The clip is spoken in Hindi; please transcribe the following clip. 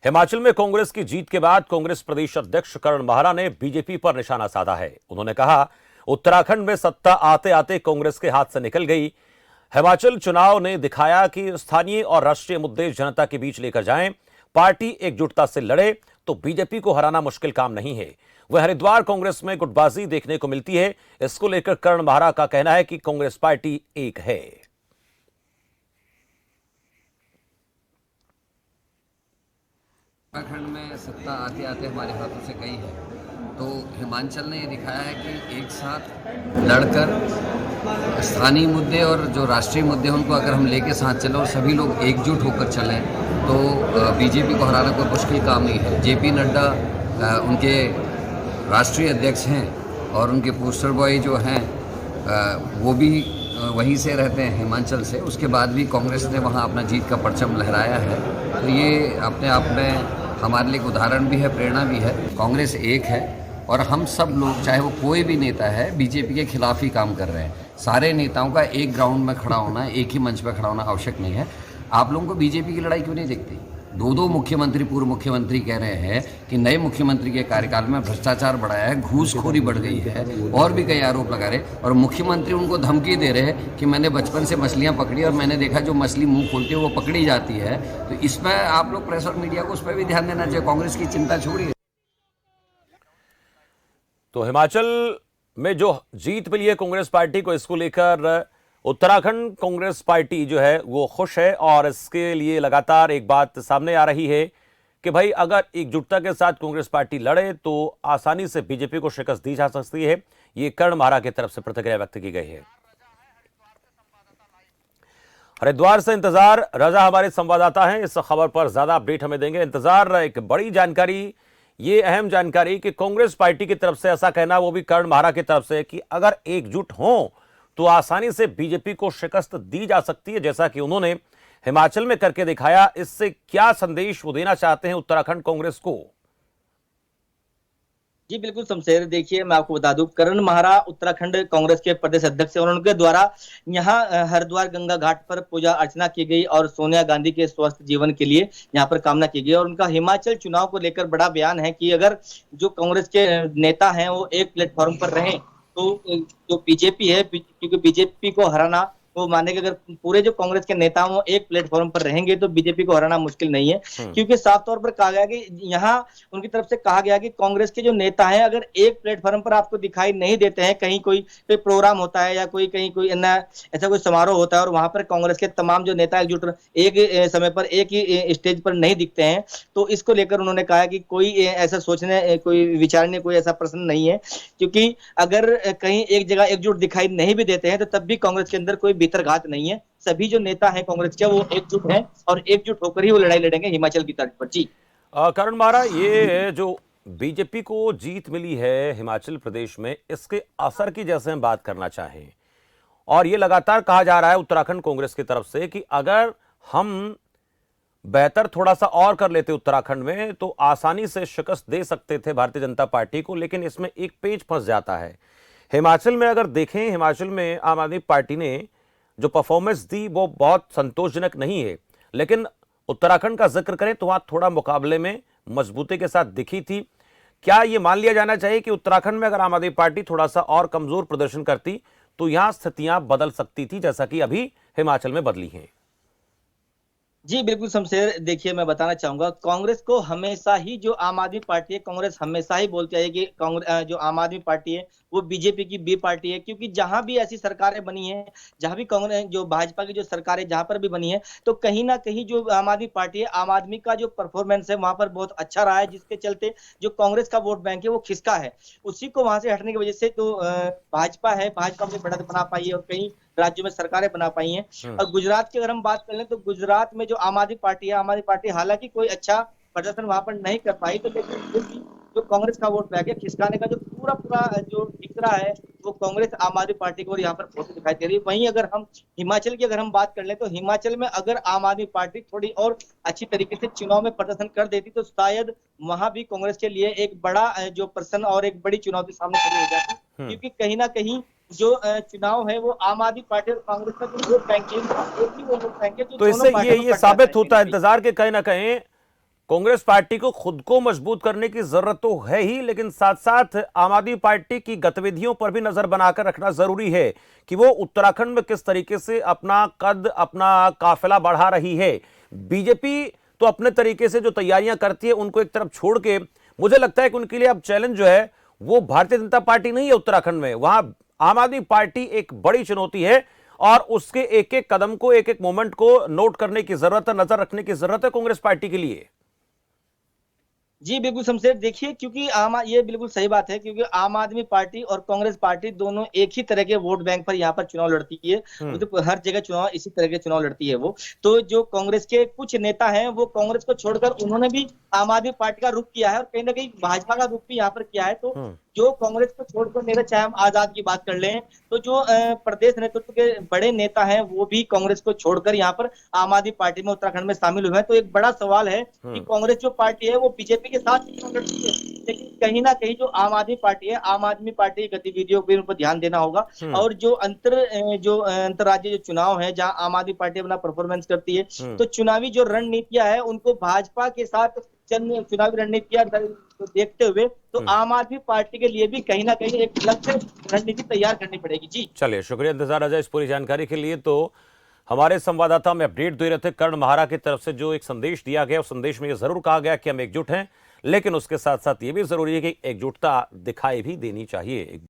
हिमाचल में कांग्रेस की जीत के बाद कांग्रेस प्रदेश अध्यक्ष करण माहरा ने बीजेपी पर निशाना साधा है। उन्होंने कहा, उत्तराखंड में सत्ता आते आते कांग्रेस के हाथ से निकल गई। हिमाचल चुनाव ने दिखाया कि स्थानीय और राष्ट्रीय मुद्दे जनता के बीच लेकर जाएं, पार्टी एकजुटता से लड़े तो बीजेपी को हराना मुश्किल काम नहीं है। वह हरिद्वार कांग्रेस में गुटबाजी देखने को मिलती है। इसको लेकर करण माहरा का कहना है कि कांग्रेस पार्टी एक है। उत्तराखंड में सत्ता आते आते हमारे हाथों से गई है, तो हिमाचल ने ये दिखाया है कि एक साथ लड़कर स्थानीय मुद्दे और जो राष्ट्रीय मुद्दे हैं उनको अगर हम लेके साथ चलें और सभी लोग एकजुट होकर चलें तो बीजेपी को हराना कोई मुश्किल काम नहीं है। जेपी नड्डा उनके राष्ट्रीय अध्यक्ष हैं और उनके पोस्टर बॉय जो हैं वो भी वहीं से रहते हैं, हिमाचल से। उसके बाद भी कांग्रेस ने वहाँ अपना जीत का परचम लहराया है, तो ये अपने आप में हमारे लिए एक उदाहरण भी है, प्रेरणा भी है। कांग्रेस एक है और हम सब लोग, चाहे वो कोई भी नेता है, बीजेपी के खिलाफ ही काम कर रहे हैं। सारे नेताओं का एक ग्राउंड में खड़ा होना, एक ही मंच पर खड़ा होना आवश्यक नहीं है। आप लोगों को बीजेपी की लड़ाई क्यों नहीं दिखती? दो मुख्यमंत्री, पूर्व मुख्यमंत्री कह रहे हैं कि नए मुख्यमंत्री के कार्यकाल में भ्रष्टाचार बढ़ाया है, घूसखोरी बढ़ गई है और भी कई आरोप लगा रहे, और मुख्यमंत्री उनको धमकी दे रहे हैं कि मैंने बचपन से मछलियां पकड़ी और मैंने देखा जो मछली मुंह खोलती है वो पकड़ी जाती है। तो इसमें आप लोग प्रेस और मीडिया को उस पर भी ध्यान देना चाहिए। कांग्रेस की चिंता छोड़िए। तो हिमाचल में जो जीत मिली है कांग्रेस पार्टी को, इसको लेकर उत्तराखंड कांग्रेस पार्टी जो है वो खुश है और इसके लिए लगातार एक बात सामने आ रही है कि भाई अगर एकजुटता के साथ कांग्रेस पार्टी लड़े तो आसानी से बीजेपी को शिकस्त दी जा सकती है। ये करण माहरा की तरफ से प्रतिक्रिया व्यक्त की गई है। हरिद्वार से इंतजार रजा हमारे संवाददाता हैं, इस खबर पर ज्यादा अपडेट हमें देंगे। इंतजार, एक बड़ी जानकारी, ये अहम जानकारी कि कांग्रेस पार्टी की तरफ से ऐसा कहना, वो भी करण माहरा की तरफ से, कि अगर एकजुट हों तो आसानी से बीजेपी को शिकस्त दी जा सकती है, जैसा कि उन्होंने हिमाचल में करके दिखाया। इससे क्या संदेश वो देना चाहते हैं उत्तराखंड कांग्रेस को? जी बिल्कुल शमशेर, देखिए मैं आपको बता दूं, करण माहरा उत्तराखंड कांग्रेस के प्रदेश अध्यक्ष और उनके द्वारा यहाँ हरिद्वार गंगा घाट पर पूजा अर्चना की गई और सोनिया गांधी के स्वस्थ जीवन के लिए यहाँ पर कामना की गई। और उनका हिमाचल चुनाव को लेकर बड़ा बयान है कि अगर जो कांग्रेस के नेता हैं वो एक प्लेटफॉर्म पर रहें तो जो बीजेपी है, क्योंकि बीजेपी को हराना, वो माने कि अगर पूरे जो कांग्रेस के नेता वो एक प्लेटफॉर्म पर रहेंगे तो बीजेपी को हराना मुश्किल नहीं है। क्योंकि साफ तौर पर कहा गया कि यहाँ उनकी तरफ से कहा गया कि कांग्रेस के जो नेता हैं अगर एक प्लेटफॉर्म पर आपको दिखाई नहीं देते हैं, कहीं कोई प्रोग्राम होता है या कहीं कोई ऐसा कोई समारोह होता है और वहां पर कांग्रेस के तमाम जो नेता एकजुट एक समय पर एक ही स्टेज पर नहीं दिखते हैं, तो इसको लेकर उन्होंने कहा कि कोई ऐसा सोचने, कोई विचारने, कोई ऐसा प्रश्न नहीं है। क्योंकि अगर कहीं एक जगह एकजुट दिखाई नहीं भी देते हैं तो तब भी कांग्रेस के अंदर कोई भीतरघात नहीं है। सभी जो नेता हैं कांग्रेस के वो एकजुट हैं और एकजुट होकर ही वो लड़ाई लड़ेंगे हिमाचल की तर्ज पर। जी करण माहरा, ये जो बीजेपी को जीत मिली है हिमाचल प्रदेश में, इसके असर की जैसे हम बात करना चाहें, और ये लगातार कहा जा रहा है उत्तराखंड कांग्रेस की तरफ से कि अगर हम बेहतर थोड़ा सा और कर लेते उत्तराखंड में तो आसानी से शिकस्त दे सकते थे भारतीय जनता पार्टी को, लेकिन इसमें एक पेच फंस जाता है। हिमाचल में अगर देखें, हिमाचल में आम आदमी पार्टी ने जो परफॉर्मेंस दी वो बहुत संतोषजनक नहीं है, लेकिन उत्तराखंड का जिक्र करें तो वहां थोड़ा मुकाबले में मजबूती के साथ दिखी थी। क्या यह मान लिया जाना चाहिए कि उत्तराखंड में अगर आम आदमी पार्टी थोड़ा सा और कमजोर प्रदर्शन करती तो यहां स्थितियां बदल सकती थी, जैसा कि अभी हिमाचल में बदली हैं? जी बिल्कुल शमशेर, देखिए मैं बताना चाहूंगा, कांग्रेस को हमेशा ही, जो आम आदमी पार्टी है, कांग्रेस हमेशा ही बोलती है कि कांग्रेस जो आम आदमी पार्टी है वो बीजेपी की बी पार्टी है। क्योंकि जहां भी ऐसी सरकारें बनी हैं, जहां भी कांग्रेस जो भाजपा की जो सरकारें जहां पर भी बनी है, तो कहीं ना कहीं जो आम आदमी पार्टी है, आम आदमी का जो परफॉर्मेंस है वहां पर बहुत अच्छा रहा है, जिसके चलते जो कांग्रेस का वोट बैंक है वो खिसका है। उसी को वहां से हटने की वजह से तो भाजपा है, भाजपा अपनी बढ़त बना पाई है और कई राज्यों में सरकारें बना पाई हैं। और गुजरात की अगर हम बात कर लें तो गुजरात में जो आम आदमी पार्टी है, आम आदमी पार्टी हालांकि कोई अच्छा प्रदर्शन वहां पर नहीं कर पाई, तो लेकिन फिर भी जो कांग्रेस का वोट बैंक है खिसकाने का जो पूरा जो दिख रहा है वो कांग्रेस आम आदमी पार्टी को यहाँ पर फोटो दिखाई दे रही है। वहीं अगर हम हिमाचल की अगर हम बात कर लें तो हिमाचल में अगर आम आदमी पार्टी थोड़ी और अच्छी तरीके से चुनाव में प्रदर्शन कर देती तो शायद वहां भी कांग्रेस के लिए एक बड़ा जो प्रश्न और एक बड़ी चुनौती सामने खड़ी हो जाती, क्योंकि कहीं ना कहीं जो चुनाव है वो आम आदमी पार्टी और कांग्रेस का जो वोट बैंक है, तो इससे ये साबित होता है इंतजार के कहीं ना कहीं कांग्रेस पार्टी को खुद को मजबूत करने की जरूरत तो है ही, लेकिन साथ साथ आम आदमी पार्टी की गतिविधियों पर भी नजर बनाकर रखना जरूरी है कि वो उत्तराखंड में किस तरीके से अपना कद, अपना काफिला बढ़ा रही है। बीजेपी तो अपने तरीके से जो तैयारियां करती है उनको एक तरफ छोड़ के मुझे लगता है कि उनके लिए अब चैलेंज जो है वो भारतीय जनता पार्टी नहीं है उत्तराखंड में, वहां आम आदमी पार्टी एक बड़ी चुनौती है और उसके एक एक कदम को, एक एक मोमेंट को नोट करने की जरूरत है, नजर रखने की जरूरत है कांग्रेस पार्टी के लिए। जी बिल्कुल शमशेर, देखिए क्योंकि ये बिल्कुल सही बात है, क्योंकि आम आदमी पार्टी और कांग्रेस पार्टी दोनों एक ही तरह के वोट बैंक पर यहाँ पर चुनाव लड़ती है। तो हर जगह चुनाव इसी तरह के चुनाव लड़ती है वो। तो जो कांग्रेस के कुछ नेता हैं वो कांग्रेस को छोड़कर उन्होंने भी आम आदमी पार्टी का रुख किया है और कहीं ना कहीं भाजपा का रुख भी यहाँ पर किया है। तो जो कांग्रेस को छोड़कर नेता, चाहे हम आजाद की बात कर लें, तो जो प्रदेश नेतृत्व के बड़े नेता हैं वो भी कांग्रेस को छोड़कर यहाँ पर आम आदमी पार्टी में उत्तराखंड में शामिल हुए हैं। तो एक बड़ा सवाल है कि कांग्रेस जो पार्टी है वो बीजेपी के साथ चुनाव लड़ती है, लेकिन कहीं ना कहीं जो आम आदमी पार्टी है, आम आदमी पार्टी की गतिविधियों पर उनको ध्यान देना होगा। और जो अंतरराज्यीय जो चुनाव है जहां आम आदमी पार्टी अपना परफॉर्मेंस करती है, तो चुनावी जो रणनीतियां है उनको भाजपा के साथ चुनावी रणनीतियां देखते हुए तो आम आदमी पार्टी के लिए भी कहीं ना कहीं एक अलग से रणनीति तैयार करनी पड़ेगी। जी चलिए, शुक्रिया इंतजार अजय इस पूरी जानकारी के लिए। तो हमारे संवाददाता में अपडेट दे रहे थे कर्ण महारा की तरफ से जो एक संदेश दिया गया, उस संदेश में यह जरूर कहा गया कि हम एकजुट हैं, लेकिन उसके साथ साथ ये भी जरूरी है कि एकजुटता दिखाई भी देनी चाहिए।